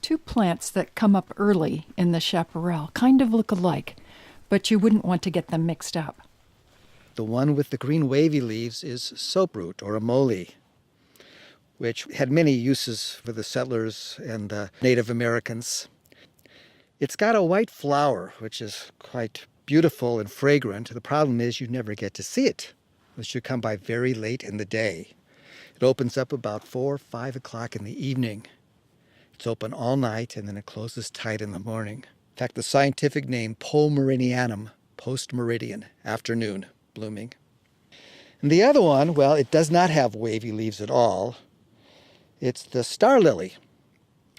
two plants that come up early in the chaparral, kind of look alike, but you wouldn't want to get them mixed up. The one with the green wavy leaves is soaproot, or amole, which had many uses for the settlers and the Native Americans. It's got a white flower, which is quite beautiful and fragrant. The problem is you never get to see it, unless you come by very late in the day. It opens up about 4 or 5 o'clock in the evening. It's open all night, and then it closes tight in the morning. In fact, the scientific name, Pomeridianum, post-meridian, afternoon blooming. And the other one, well, it does not have wavy leaves at all. It's the star lily,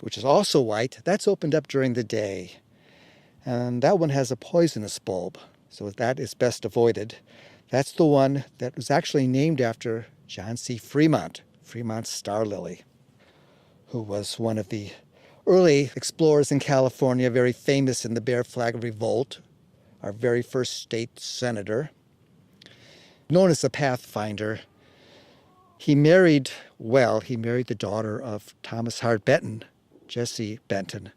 which is also white. That's opened up during the day. And that one has a poisonous bulb, so that is best avoided. That's the one that was actually named after John C. Fremont, Fremont's star lily, who was one of the early explorers in California, very famous in the Bear Flag Revolt, our very first state senator, known as the Pathfinder. He married the daughter of Thomas Hart Benton, Jessie Benton.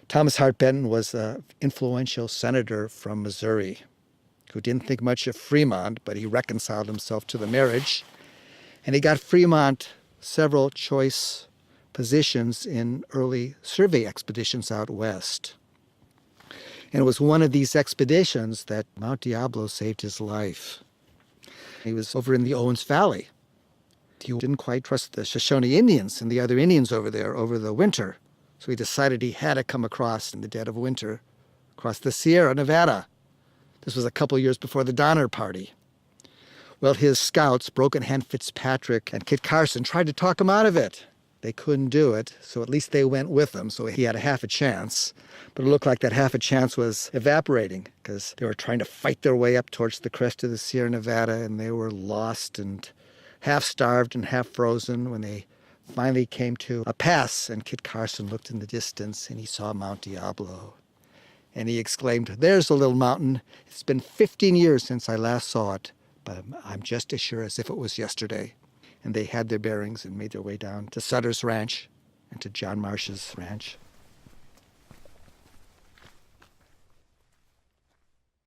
Thomas Hart Benton was an influential senator from Missouri who didn't think much of Fremont, but he reconciled himself to the marriage. And he got Fremont several choice positions in early survey expeditions out west. And it was one of these expeditions that Mount Diablo saved his life. He was over in the Owens Valley. He didn't quite trust the Shoshone Indians and the other Indians over there over the winter. So he decided he had to come across in the dead of winter, across the Sierra Nevada. This was a couple years before the Donner Party. Well, his scouts, Broken Hand Fitzpatrick and Kit Carson, tried to talk him out of it. They couldn't do it, so at least they went with him, so he had a half a chance. But it looked like that half a chance was evaporating because they were trying to fight their way up towards the crest of the Sierra Nevada, and they were lost and half-starved and half-frozen when they finally came to a pass, and Kit Carson looked in the distance and he saw Mount Diablo. And he exclaimed, "There's a little mountain. It's been 15 years since I last saw it, but I'm just as sure as if it was yesterday." And they had their bearings and made their way down to Sutter's Ranch and to John Marsh's ranch.